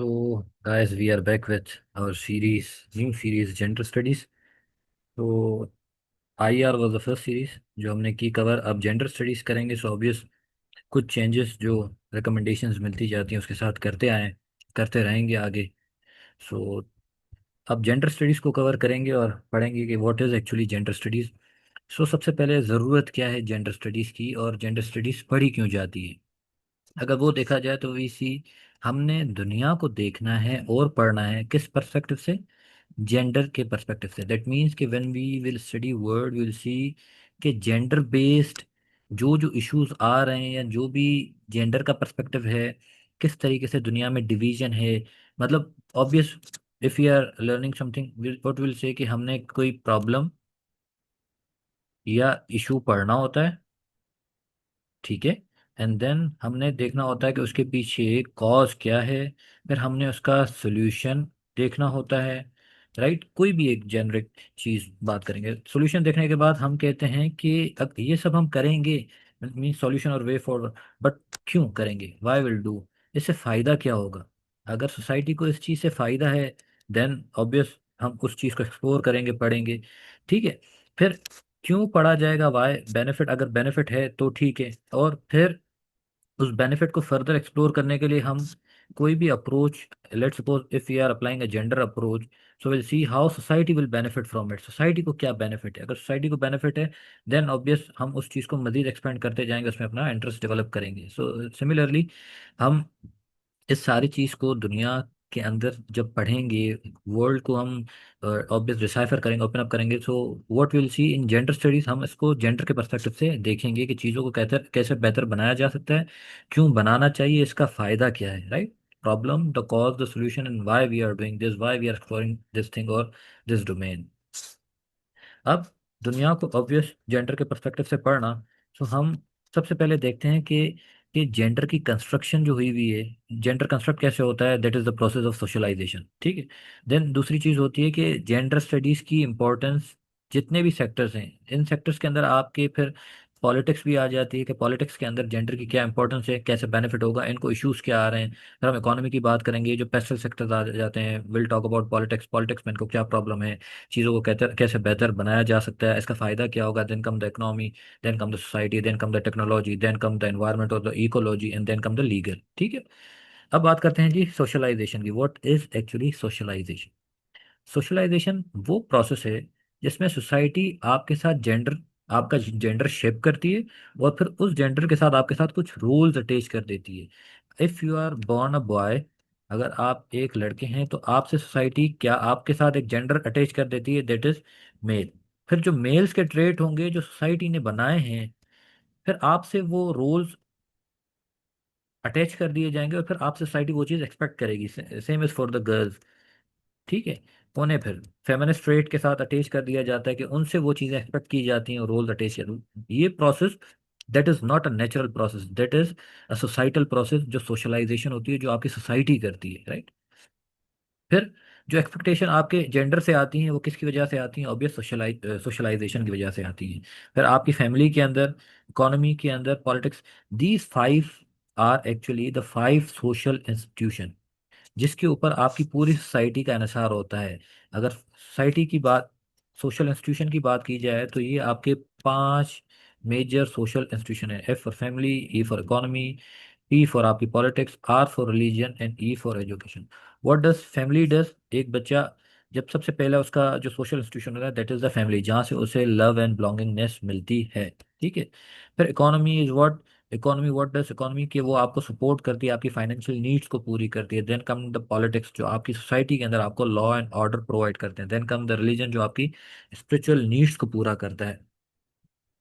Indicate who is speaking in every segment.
Speaker 1: So, guys, we are back with our new series, Gender Studies. तो IR was the first series जो हमने की cover. अब gender studies करेंगे. So obvious कुछ चेंजेस जो रिकमेंडेशंस मिलती जाती हैं उसके साथ करते आए, करते रहेंगे आगे. सो अब जेंडर स्टडीज को कवर करेंगे और पढ़ेंगे कि what is actually gender studies. So सबसे पहले ज़रूरत क्या है जेंडर स्टडीज़ की और जेंडर स्टडीज़ पढ़ी क्यों जाती है. अगर वो देखा जाए तो वी सी हमने दुनिया को देखना है और पढ़ना है किस पर्सपेक्टिव से. जेंडर के पर्सपेक्टिव से. दैट मीन्स कि when we will study word will see कि जेंडर बेस्ड जो जो इश्यूज आ रहे हैं या जो भी जेंडर का पर्सपेक्टिव है, किस तरीके से दुनिया में डिवीजन है. मतलब obvious if you are learning something what will say कि हमने कोई प्रॉब्लम या इशू पढ़ना होता है. ठीक है. एंड देन हमने देखना होता है कि उसके पीछे कॉज क्या है. फिर हमने उसका सोल्यूशन देखना होता है. राइट. कोई भी एक जेनरिक चीज बात करेंगे, सोल्यूशन देखने के बाद हम कहते हैं कि अब ये सब हम करेंगे मीन सॉल्यूशन और वे फॉरवर्ड. बट क्यों करेंगे, वाई विल डू, इससे फायदा क्या होगा. अगर सोसाइटी को इस चीज से फायदा है देन ऑब्वियस हम उस चीज को एक्सप्लोर करेंगे, पढ़ेंगे. ठीक है. फिर क्यों पढ़ा जाएगा, वाई बेनिफिट, अगर बेनिफिट है तो ठीक है. और फिर उस बेनिफिट को फर्दर एक्सप्लोर करने के लिए हम कोई भी approach, let's suppose if you are applying a gender approach, so will see how society will benefit from it. Society को क्या बेनिफिट है. अगर सोसाइटी को बेनिफिट है देन ऑब्वियस हम उस चीज़ को मजीद एक्सपेंड करते जाएंगे, उसमें अपना इंटरेस्ट डेवलप करेंगे. सो सिमिलरली हम इस सारी चीज़ को दुनिया के अंदर जब पढ़ेंगे, वर्ल्ड को हम ऑब्वियस डिसाइफर करेंगे, ओपन अप करेंगे. So what will see in gender studies, हम इसको जेंडर के पर्सपेक्टिव से देखेंगे कि चीज़ों को कैसे कैसे बेहतर बनाया जा सकता है, क्यों बनाना चाहिए, इसका फायदा क्या है. Right. Problem, the cause, the solution and why we are doing this, why we are exploring this thing और दिस डोमेन. अब दुनिया को ऑब्वियस जेंडर के पर्सपेक्टिव से पढ़ना. सो हम सबसे पहले देखते हैं कि जेंडर की कंस्ट्रक्शन जो हुई हुई है, जेंडर कंस्ट्रक्ट कैसे होता है, that is the process of socialization. ठीक है. देन दूसरी चीज होती है कि जेंडर स्टडीज की इंपॉर्टेंस, जितने भी सेक्टर्स हैं इन सेक्टर्स के अंदर आपके फिर पॉलिटिक्स भी आ जाती है कि पॉलिटिक्स के अंदर जेंडर की क्या इंपॉर्टेंस है, कैसे बेनिफिट होगा, इनको इश्यूज क्या आ रहे हैं. फिर हम इकोनॉमी की बात करेंगे, जो पेस्टल सेक्टर्स आ जाते हैं, will talk about politics, politics में इनको क्या प्रॉब्लम है, चीज़ों को कैसे कैसे बेहतर बनाया जा सकता है, इसका फायदा क्या होगा. Then come the economy, then come the society, then come the technology, then come the environment और the ecology and then come the legal. ठीक है. अब बात करते हैं जी सोशलाइजेशन की. What is actually socialization. Socialization वो प्रोसेस है जिसमें सोसाइटी आपके साथ जेंडर, आपका जेंडर शेप करती है और फिर उस जेंडर के साथ आपके साथ कुछ रूल्स अटैच कर देती है. If you are born a boy, अगर आप एक लड़के हैं तो आपसे सोसाइटी क्या आपके साथ एक जेंडर अटैच कर देती है, दैट इज मेल. फिर जो मेल्स के ट्रेट होंगे जो सोसाइटी ने बनाए हैं, फिर आपसे वो रोल्स अटैच कर दिए जाएंगे और फिर आपसे सोसाइटी वो चीज़ एक्सपेक्ट करेगी. Same is for the girls. ठीक है. उन्हें फिर फेमिनिस्ट ट्रेट के साथ अटैच कर दिया जाता है कि उनसे वो चीज़ें एक्सपेक्ट की जाती हैं और रोल्स अटैच कर. ये process that is not a natural process, that is a societal process. जो सोशलाइजेशन होती है जो आपकी सोसाइटी करती है. राइट. फिर जो एक्सपेक्टेशन आपके जेंडर से आती हैं वो किसकी वजह से आती हैं, ऑब्वियस सोशलाइजेशन की वजह से आती हैं. फिर आपकी फैमिली के अंदर, इकोनॉमी के अंदर, politics, these five are actually the five social institution जिसके ऊपर आपकी पूरी सोसाइटी का इन्हिसार होता है. अगर सोसाइटी की बात, सोशल इंस्टीट्यूशन की बात की जाए तो ये आपके पांच मेजर सोशल इंस्टीट्यूशन है. F for family, E for economy, P for आपकी politics, R for religion and E for education. What does family does. एक बच्चा जब सबसे पहला उसका जो सोशल इंस्टीट्यूशन होता है दैट इज द फैमिली, जहाँ से उसे लव एंड बिलोंगिंगनेस मिलती है. ठीक है. फिर economy is what, economy what does economy, के वो आपको सपोर्ट करती है, आपकी फाइनेंशियल नीड्स को पूरी करती है. देन कम द पॉलिटिक्स जो आपकी सोसाइटी के अंदर आपको लॉ एंड ऑर्डर प्रोवाइड करते हैं. देन कम द रिलीजन जो आपकी स्पिरिचुअल नीड्स को पूरा करता है.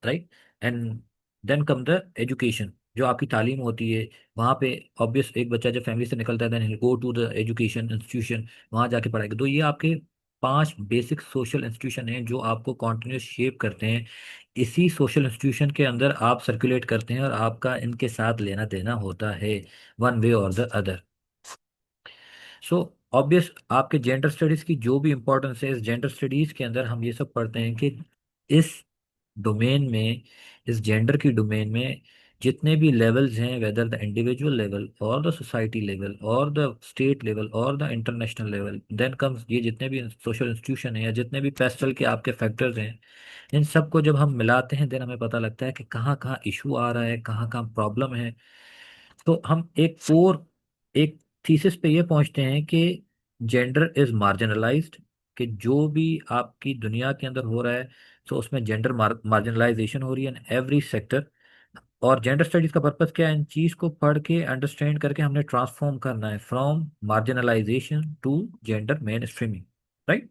Speaker 1: Right. And then come the education जो आपकी तालीम होती है. वहाँ पे ऑब्वियस एक बच्चा जब फैमिली से निकलता है then go to the education institution, वहाँ जाके पढ़ाएगा. तो ये आपके पांच बेसिक सोशल इंस्टीट्यूशन हैं जो आपको कॉन्टिन्यूस शेप करते हैं. इसी सोशल इंस्टीट्यूशन के अंदर आप सर्कुलेट करते हैं और आपका इनके साथ लेना देना होता है वन वे और द अदर. सो ऑब्वियस आपके जेंडर स्टडीज की जो भी इंपॉर्टेंस है, इस जेंडर स्टडीज के अंदर हम ये सब पढ़ते हैं कि इस डोमेन में, इस जेंडर की डोमेन में जितने भी लेवल्स हैं, वेदर द इंडिविजुअल लेवल और द सोसाइटी लेवल और द स्टेट लेवल और the international level, then comes ये जितने भी सोशल इंस्टीट्यूशन है या जितने भी पेस्टल के आपके फैक्टर्स हैं, इन सबको जब हम मिलाते हैं देन हमें पता लगता है कि कहाँ कहाँ इशू आ रहा है, कहाँ कहाँ प्रॉब्लम है। तो हम एक थीसिस पे ये पहुंचते हैं कि जेंडर इज मार्जिनलाइज्ड, कि जो भी आपकी दुनिया के अंदर हो रहा है तो उसमें जेंडर मार्जिनलाइजेशन हो रही है इन एवरी सेक्टर। और जेंडर स्टडीज का पर्पस क्या है? इन चीज को पढ़ के अंडरस्टैंड करके हमने ट्रांसफॉर्म करना है from marginalization to gender mainstreaming, right.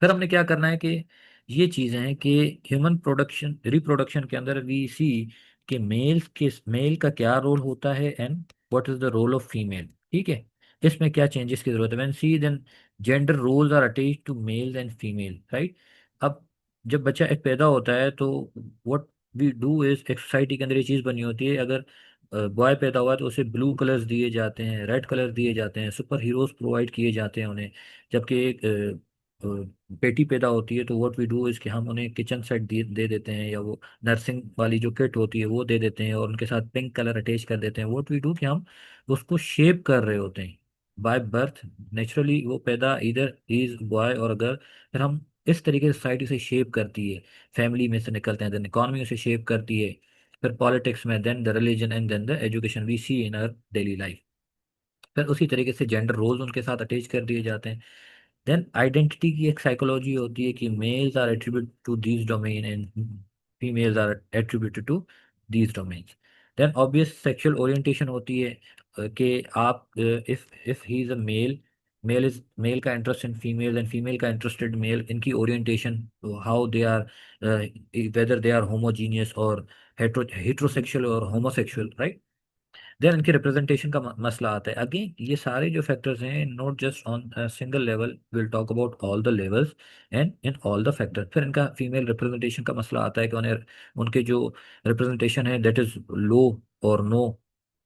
Speaker 1: फिर हमने क्या करना है कि ये चीजें हैं कि ह्यूमन प्रोडक्शन रिप्रोडक्शन के अंदर वी सी कि मेल का क्या रोल होता है and what is the role of female, ठीक है। इसमें क्या चेंजेस की जरूरत है? When see then gender roles are attached to male and female, right. अब जब बच्चा एक पैदा होता है तो व्हाट वी डू इज, एक सोसाइटी के अंदर ये चीज बनी होती है, अगर बॉय पैदा हुआ तो उसे ब्लू कलर्स दिए जाते हैं, रेड कलर दिए जाते हैं, सुपर हीरोज प्रोवाइड किए जाते हैं उन्हें। जबकि एक बेटी पैदा होती है तो व्हाट वी डू इज कि हम उन्हें किचन सेट दे देते हैं, या वो नर्सिंग वाली जो किट होती है वो दे देते हैं, और उनके साथ पिंक कलर अटैच कर देते हैं। व्हाट वी डू कि हम उसको शेप कर रहे होते हैं बाय बर्थ। नेचुरली वो पैदा इधर इज बॉय और गर्ल, फिर हम इस तरीके से सोसाइटी से शेप करती है, फैमिली में से निकलते हैं, देन इकोनॉमी से शेप करती है, फिर पॉलिटिक्स में, then the religion and then the education we see in our daily life. फिर उसी तरीके से जेंडर रोल्स उनके साथ अटैच कर दिए जाते हैं। देन आइडेंटिटी की एक साइकोलॉजी होती है कि males are attribute to these domain and females are attributed to these domains. Then obvious sexual orientation होती है कि आप if he is a male का interest in female and female का इंटरेस्टेड मेल, इनकी orientation, how they are, whether they are homogeneous और heterosexual और homosexual, right. Then इनके रिप्रेजेंटेशन का मसला आता है। अगेन ये सारे जो फैक्टर्स हैं, not just on single level, will talk about all the levels and in all the factors. फिर इनका फीमेल रिप्रेजेंटेशन का मसला आता है कि उन्हें उनके जो रिप्रेजेंटेशन है दैट इज लो और no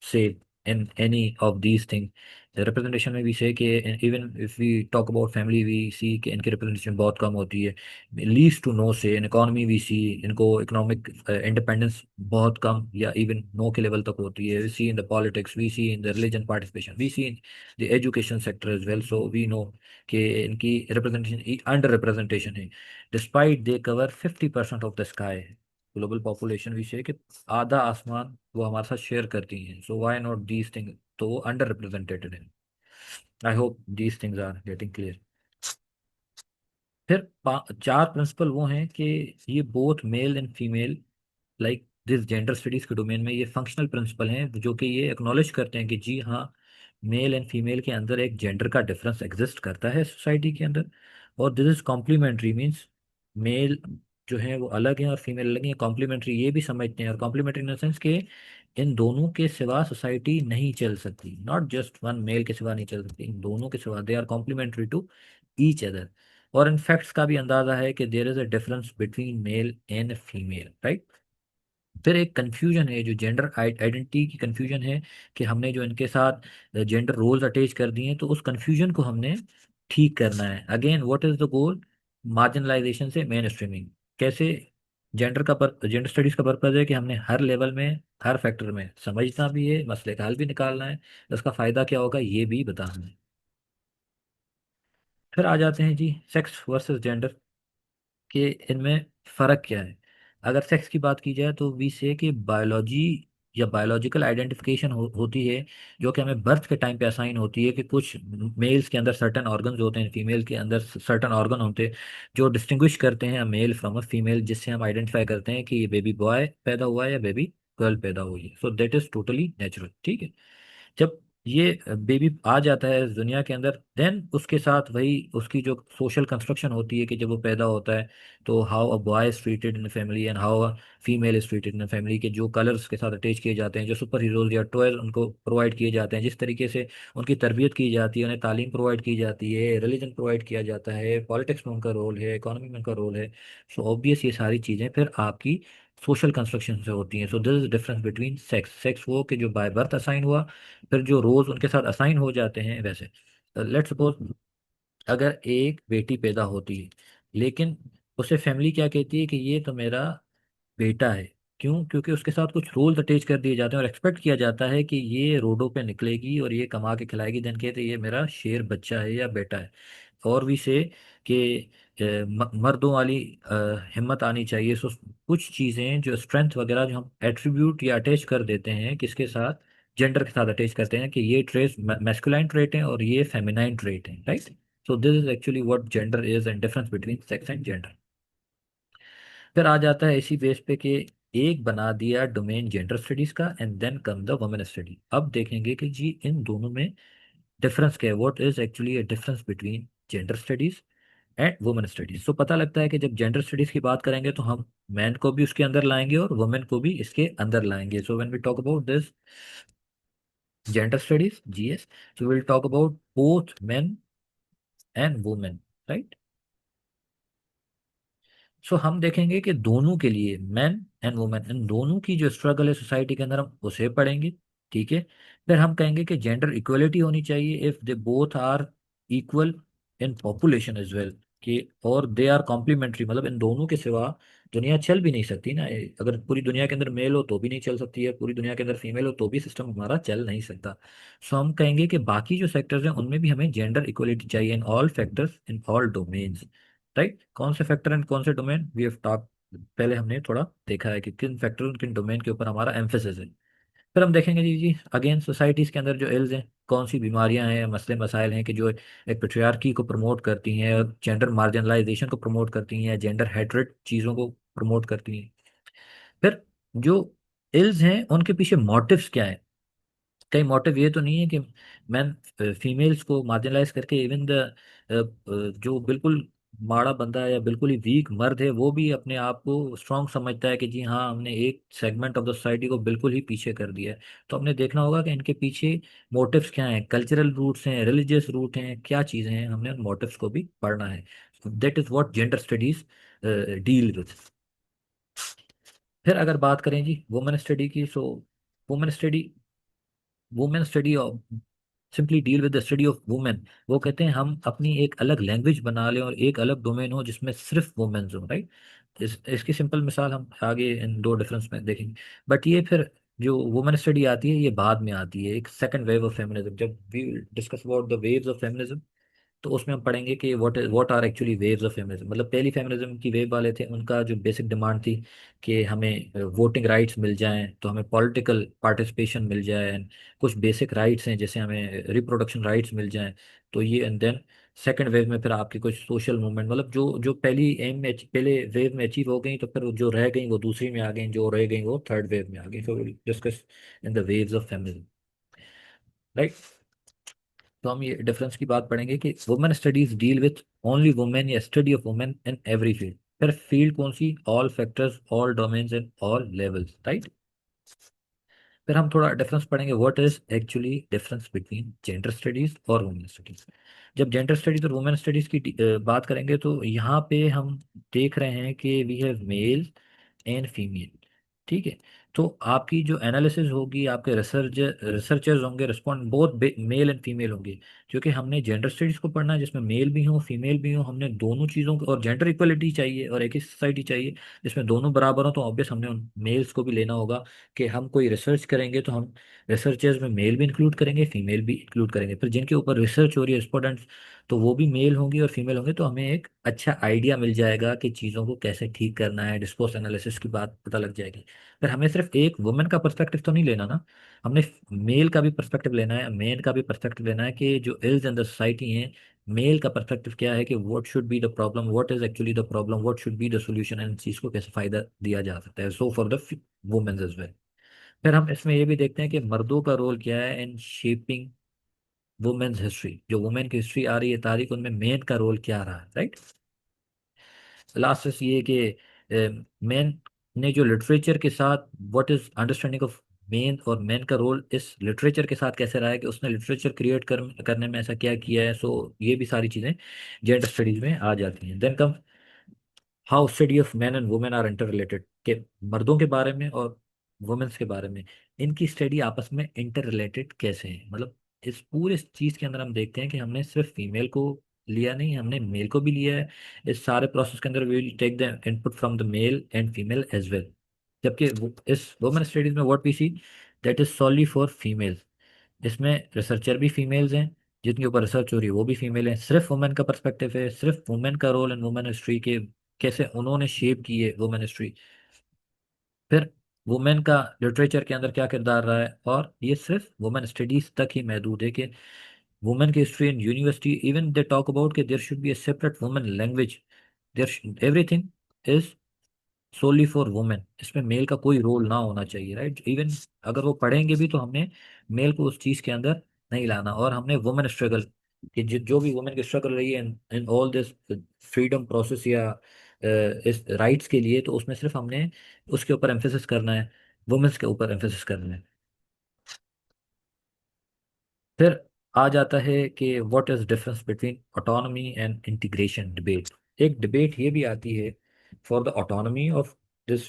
Speaker 1: say in any of these thing. Representation में भी से कि even if we talk about family we see कि इनकी रिप्रेजेंटेशन बहुत कम होती है, least to know say. In economy we सी इनको इकोनॉमिक इंडिपेंडेंस बहुत कम या इवन नो के लेवल तक होती है। We see in the politics, we see in the religion participation, we see in the education sector as well. So we know कि इनकी representation under representation है, despite they cover 50% of the sky. Global population भी है कि आधा आसमान वो हमारे साथ शेयर करती हैं, so why not these thing, तो वो अंडर रिप्रेजेंटेटेड है। I hope these things are getting clear. फिर चार प्रिंसिपल वो हैं कि ये both male and female, like this gender studies के डोमेन में ये फंक्शनल प्रिंसिपल हैं जो कि ये एक्नॉलेज करते हैं कि जी हाँ, मेल एंड फीमेल के अंदर एक जेंडर का डिफरेंस एग्जिस्ट करता है सोसाइटी के अंदर। और this is complementary, means male जो है वो अलग है और फीमेल अलग है, कॉम्प्लीमेंट्री ये भी समझते हैं। और कॉम्प्लीमेंट्री इन द सेंस कि इन दोनों के सिवा सोसाइटी नहीं चल सकती, नॉट जस्ट वन मेल के सिवा नहीं चल सकती, इन दोनों के सिवा they are complementary to each other. और इन फैक्ट्स का भी अंदाजा है कि there is a difference between male and female, right. फिर एक कंफ्यूजन है जो जेंडर आइडेंटिटी की कंफ्यूजन है, कि हमने जो इनके साथ जेंडर रोल्स अटैच कर दिए हैं तो उस कंफ्यूजन को हमने ठीक करना है। Again what is the goal? Marginalisation से मेन स्ट्रीमिंग। कैसे? जेंडर स्टडीज का पर्पज है कि हमने हर लेवल में, हर फैक्टर में समझना भी है, मसले का हल भी निकालना है, उसका फायदा क्या होगा ये भी बताना है। फिर आ जाते हैं जी सेक्स वर्सेस जेंडर, कि इनमें फर्क क्या है। अगर सेक्स की बात की जाए तो वी से कि बायोलॉजी या बायोलॉजिकल आइडेंटिफिकेशन होती है जो कि हमें बर्थ के टाइम पे असाइन होती है, कि कुछ मेल्स के अंदर सर्टन ऑर्गन्स होते हैं, फीमेल के अंदर सर्टन ऑर्गन होते हैं जो डिस्टिंग्विश करते हैं मेल फ्रॉम अ फीमेल, जिससे हम आइडेंटिफाई करते हैं कि ये बेबी बॉय पैदा हुआ है या बेबी गर्ल पैदा हुई है। So that is totally natural, ठीक है। जब ये बेबी आ जाता है इस दुनिया के अंदर, देन उसके साथ वही उसकी जो सोशल कंस्ट्रक्शन होती है कि जब वो पैदा होता है तो how a boy is treated in family and how a female is treated in family, के जो कलर्स के साथ अटैच किए जाते हैं, जो सुपर हीरोज या टॉयज उनको प्रोवाइड किए जाते हैं, जिस तरीके से उनकी तरबियत की जाती है, उन्हें तालीम प्रोवाइड की जाती है, रिलीजन प्रोवाइड किया जाता है, पॉलिटिक्स में उनका रोल है, इकोनॉमी में उनका रोल है। सो ऑब्वियस ये सारी चीज़ें फिर आपकी सोशल कंस्ट्रक्शन से होती हैं। So this is difference between sex. Sex वो कि जो बाय बर्थ असाइन हुआ, फिर जो रोज उनके साथ असाइन हो जाते हैं वैसे। लेट्स सपोज अगर एक बेटी पैदा होती है, लेकिन उसे फैमिली क्या कहती है कि ये तो मेरा बेटा है, क्यों? क्योंकि उसके साथ कुछ रूल्स अटैच कर दिए जाते हैं और एक्सपेक्ट किया जाता है कि ये रोडों पे निकलेगी और ये कमा के खिलाएगी, देन कहते हैं ये मेरा शेर बच्चा है या बेटा है। और भी से कि मर्दों वाली हिम्मत आनी चाहिए। सो कुछ चीज़ें जो स्ट्रेंथ वगैरह जो हम एट्रीब्यूट या अटैच कर देते हैं किसके साथ, जेंडर के साथ अटैच करते हैं कि ये ट्रेस मैस्कुलाइन ट्रेट है और ये फेमिनाइन ट्रेट है, right. So this is actually what gender is and difference between sex and gender. फिर आ जाता है इसी बेस पे कि एक बना दिया डोमेन जेंडर स्टडीज का and then come the women study. अब देखेंगे कि जी इन दोनों में डिफरेंस क्या है, what is actually a difference between gender studies and women studies. तो पता लगता है कि जब जेंडर स्टडीज की बात करेंगे तो हम मैन को भी उसके अंदर लाएंगे और वुमेन को भी इसके अंदर लाएंगे। So when we talk about this gender studies GS, so we'll talk about both men and women, right? सो हम देखेंगे कि दोनों के लिए मैन एंड वुमेन इन दोनों की जो स्ट्रगल है सोसाइटी के अंदर हम उसे पढ़ेंगे। ठीक है। फिर हम कहेंगे कि जेंडर इक्वलिटी होनी चाहिए if they both are equal in population as well, कि और दे आर कॉम्प्लीमेंट्री, मतलब इन दोनों के सिवा दुनिया चल भी नहीं सकती ना। अगर पूरी दुनिया के अंदर मेल हो तो भी नहीं चल सकती है, पूरी दुनिया के अंदर फीमेल हो तो भी सिस्टम हमारा चल नहीं सकता। सो हम कहेंगे कि बाकी जो सेक्टर्स हैं उनमें भी हमें जेंडर इक्वलिटी चाहिए in all factors in all domains, right. कौन से फैक्टर एंड कौन से डोमेन वी हैव टॉक, पहले हमने थोड़ा देखा है कि किन फैक्टर किन डोमेन के ऊपर हमारा एम्फेसिस है। फिर हम देखेंगे जी जी अगेन सोसाइटीज के अंदर जो इल्स हैं, कौन सी बीमारियां हैं, मसले मसाइल हैं कि जो एक पेट्रियार्की को प्रमोट करती हैं, जेंडर मार्जिनलाइजेशन को प्रमोट करती हैं, जेंडर हेट्रेड चीज़ों को प्रमोट करती हैं। फिर जो इल्स हैं उनके पीछे मोटिव्स क्या है। कई मोटिव ये तो नहीं है कि मैन फीमेल्स को मार्जिनलाइज करके इवन द जो बिल्कुल माड़ा बंदा है या बिल्कुल ही वीक मर्द है वो भी अपने आप को स्ट्रांग समझता है कि जी हाँ हमने एक सेगमेंट ऑफ द सोसाइटी को बिल्कुल ही पीछे कर दिया है। तो हमने देखना होगा कि इनके पीछे मोटिव्स क्या हैं, कल्चरल रूट्स हैं, रिलीजियस रूट हैं, क्या चीज़ें हैं, हमने उन मोटिव्स को भी पढ़ना है। That is what gender studies deal with. फिर अगर बात करें जी वुमेन स्टडी की, सो women study, women study simply deal with the study of women. वो कहते हैं हम अपनी एक अलग लैंग्वेज बना लें और एक अलग डोमेन हो जिसमें सिर्फ वुमेन्स हो, राइट। इसकी सिंपल मिसाल हम आगे इन दो डिफरेंस में देखेंगे। बट ये फिर जो वुमेन स्टडी आती है ये बाद में आती है, एक सेकंड वेव ऑफ फेमिनिज्म, जब we discuss about the waves of feminism तो उसमें हम पढ़ेंगे कि what are actually waves of feminism. मतलब पहली फेमिनिज्म की वेव वाले थे, उनका जो बेसिक डिमांड थी कि हमें वोटिंग राइट्स मिल जाएं, तो हमें पॉलिटिकल पार्टिसिपेशन मिल जाए and कुछ बेसिक राइट्स हैं जैसे हमें रिप्रोडक्शन राइट्स मिल जाएं। तो ये एंड देन सेकंड वेव में फिर आपकी कुछ सोशल मूवमेंट, मतलब जो जो पहली एम में पहले वेव में अचीव हो गई तो फिर जो रह गई वो दूसरी में आ गई, जो रह गई वो थर्ड वेव में आ गई। So will discuss in the waves of feminism, right. तो हम ये डिफरेंस की बात पढ़ेंगे कि women studies deal with only women या study of women in every field. फिर फील्ड कौन सी, all factors all domains and all levels, right. फिर हम थोड़ा डिफरेंस पढ़ेंगे what is actually difference between gender studies और वुमेन स्टडीज। जब जेंडर स्टडीज और वुमेन स्टडीज की बात करेंगे तो यहाँ पे हम देख रहे हैं कि we have male and female. ठीक है। तो आपकी जो एनालिसिस होगी, आपके रिसर्चर्स होंगे, respond both male and female होंगे। क्योंकि हमने जेंडर स्टडीज को पढ़ना है जिसमें मेल भी हो फीमेल भी हो, हमने दोनों चीज़ों को, और जेंडर इक्वलिटी चाहिए और एक ही सोसाइटी चाहिए जिसमें दोनों बराबर हो, तो ऑब्वियस हमने उन मेल्स को भी लेना होगा कि हम कोई रिसर्च करेंगे तो हम रिसर्चर्स में मेल भी इंक्लूड करेंगे फीमेल भी इंक्लूड करेंगे। फिर जिनके ऊपर रिसर्च हो रही है रिस्पोंडेंट्स, तो वो भी मेल होंगे और फीमेल होंगे, तो हमें एक अच्छा आइडिया मिल जाएगा कि चीज़ों को कैसे ठीक करना है, डिस्कोर्स एनालिसिस की बात पता लग जाएगी। फिर हमें सिर्फ एक वुमेन का पर्सपेक्टिव तो नहीं लेना ना, हमने मेल का भी पर्सपेक्टिव लेना है, मेन का भी पर्सपेक्टिव लेना है कि जो इल्स इन द सोसाइटी हैं, मेल का पर्सपेक्टिव क्या है कि what should be the problem, what is actually the problem, what should be the solution, and चीज़ को कैसे फायदा दिया जा सकता है, so for the women's as well. फिर हम इसमें ये भी देखते हैं कि मर्दों का रोल क्या है इन शेपिंग वुमेन्स हिस्ट्री। जो वुमेन की हिस्ट्री आ रही है तारीख, उनमें मेन का रोल क्या रहा है, राइट। लास्ट ये कि मेन ने जो लिटरेचर के साथ what is understanding of main और मेन का रोल इस लिटरेचर के साथ कैसे रहा है, कि उसने लिटरेचर क्रिएट करने में ऐसा क्या किया है। सो ये भी सारी चीज़ें जेंडर स्टडीज में आ जाती हैं। Then come how study of man and women are interrelated, के मर्दों के बारे में और वुमेन्स के बारे में इनकी स्टडी आपस में इंटर रिलेटेड कैसे है। मतलब इस पूरे चीज़ के अंदर हम देखते हैं कि हमने सिर्फ फीमेल को लिया नहीं, हमने मेल को भी लिया है। इस सारे प्रोसेस के अंदर we will take the input from the male and female as well. जबकि इस वुमेन स्टडीज में what we see that is solely for females. इसमें रिसर्चर भी फीमेल्स हैं, जिनके ऊपर रिसर्च हो रही है वो भी फीमेल हैं, सिर्फ वुमेन का पर्सपेक्टिव है, सिर्फ वुमेन का रोल इन वुमेन हिस्ट्री के, कैसे उन्होंने शेप की है वुमेन हिस्ट्री। फिर वुमेन का लिटरेचर के अंदर क्या किरदार रहा है, और ये सिर्फ वुमेन स्टडीज तक ही महदूद है कि वुमेन की history in university even they talk about कि there should be a separate women language, there everything is solely for women. इसमें मेल का कोई रोल ना होना चाहिए, राइट। इवन अगर वो पढ़ेंगे भी तो हमने मेल को उस चीज के अंदर नहीं लाना, और हमने वुमेन स्ट्रगल कि जो भी वुमेन की स्ट्रगल रही है in all this freedom process या इस राइट्स के लिए, तो उसमें सिर्फ हमने उसके ऊपर एम्फेसिस करना है, वुमेन्स के ऊपर एम्फेसिस करना है। फिर आ जाता है कि what is difference between autonomy and integration debate. एक डिबेट ये भी आती है for the autonomy of this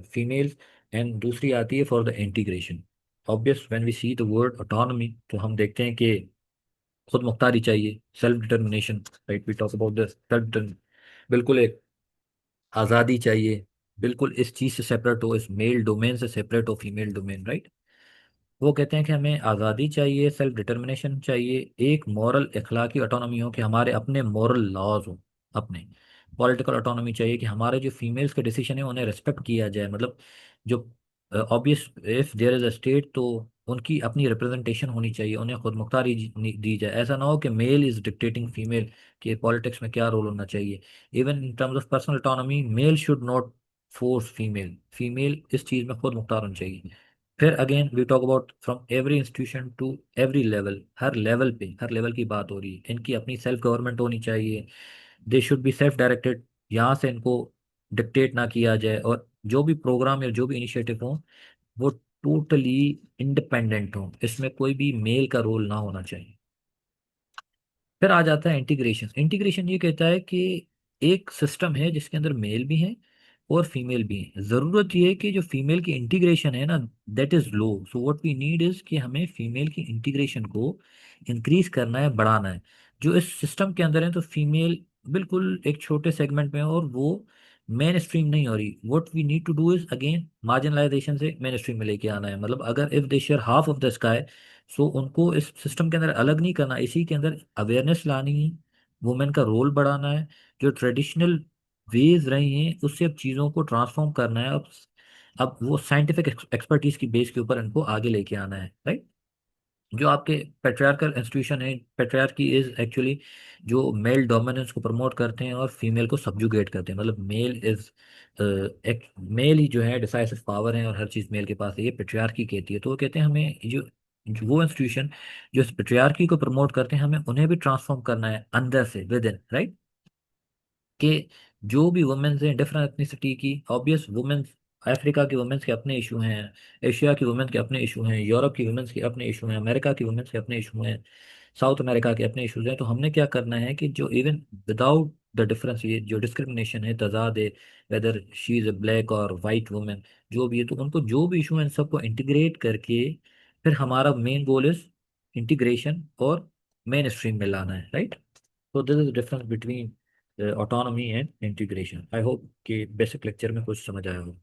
Speaker 1: females, and दूसरी आती है for the integration. Obvious when we see the word autonomy तो हम देखते हैं कि खुद मुख्तारी चाहिए, self determination, right. We talk about the self, बिल्कुल एक आज़ादी चाहिए, बिल्कुल इस चीज़ से सेपरेट हो, इस मेल डोमेन से सेपरेट हो फीमेल डोमेन, राइट। वो कहते हैं कि हमें आज़ादी चाहिए, सेल्फ डिटर्मिनेशन चाहिए, एक मॉरल इखलाकी ऑटोनॉमी हो कि हमारे अपने मॉरल लॉज हो, अपने पॉलिटिकल ऑटोनॉमी चाहिए कि हमारे जो फीमेल्स के डिसीजन है उन्हें रिस्पेक्ट किया जाए। मतलब जो obvious if there is a state तो उनकी अपनी रिप्रेजेंटेशन होनी चाहिए, उन्हें खुद मुख्तारी दी जाए। ऐसा ना हो कि मेल इज डिक्टेटिंग फीमेल कि पॉलिटिक्स में क्या रोल होना चाहिए। Even in terms of personal autonomy male should not force female, female इस चीज़ में खुद मुख्तार होनी चाहिए। फिर again we talk about from every institution to every level, हर लेवल पे हर लेवल की बात हो रही है, इनकी अपनी सेल्फ गवर्नमेंट होनी चाहिए, they should be self directed, यहाँ से इनको डिक्टेट ना किया जाए, और जो भी प्रोग्राम या जो भी इनिशिएटिव हो वो टोटली इंडिपेंडेंट हो, इसमें कोई भी मेल का रोल ना होना चाहिए। फिर आ जाता है इंटीग्रेशन। इंटीग्रेशन ये कहता है कि एक सिस्टम है जिसके अंदर मेल भी है और फीमेल भी है, जरूरत ये है कि जो फीमेल की इंटीग्रेशन है ना that is low, so what we need is कि हमें फीमेल की इंटीग्रेशन को इंक्रीज करना है, बढ़ाना है। जो इस सिस्टम के अंदर है तो फीमेल बिल्कुल एक छोटे सेगमेंट में है और वो मेन स्ट्रीम नहीं हो रही। What we need to do is again marginalization से मेन स्ट्रीम में लेके आना है। मतलब अगर if they share half of the sky, so उनको इस सिस्टम के अंदर अलग नहीं करना, इसी के अंदर अवेयरनेस लानी है, वुमेन का रोल बढ़ाना है, जो ट्रेडिशनल वेज रही हैं उससे अब चीज़ों को ट्रांसफॉर्म करना है। अब वो साइंटिफिक एक्सपर्टीज की बेस के ऊपर इनको आगे लेके आना है, राइट। जो आपके पेट्रियार्कल इंस्टीट्यूशन है, पेट्रियार्की इज एक्चुअली जो मेल डोमिनेंस को प्रमोट करते हैं और फीमेल को सब्जुगेट करते हैं। मतलब मेल इज एक मेल ही जो है डिसाइसिव पावर है और हर चीज़ मेल के पास है, ये पेट्रियार्की कहती है। तो वो कहते हैं हमें जो वो इंस्टीट्यूशन जो इस पेट्रियार्की को प्रमोट करते हैं हमें उन्हें भी ट्रांसफॉर्म करना है अंदर से, विद इन, राइट। कि जो भी वुमेन्स हैं डिफरेंट एथनिसिटी की, ऑब्वियस वुमेन्स, अफ्रीका की वुमेन्स के अपने इशू हैं, एशिया की वुमेन्स के अपने इशू हैं, यूरोप की वुमेन्स के अपने इशू हैं, अमेरिका की वुमेन्स के अपने इशू हैं, साउथ अमेरिका के अपने इशूज हैं। तो हमने क्या करना है कि जो इवन विदाउट द डिफरेंस, ये जो डिस्क्रिमिनेशन है, तजाद है, whether she is a black और वाइट वुमेन, जो भी है, तो उनको जो भी इशू है इन सबको इंटीग्रेट करके फिर हमारा मेन गोल इज इंटीग्रेशन और मेन स्ट्रीम में लाना है, right. So this is the difference between autonomy and integration. I hope कि बेसिक लेक्चर में कुछ समझ आया हो।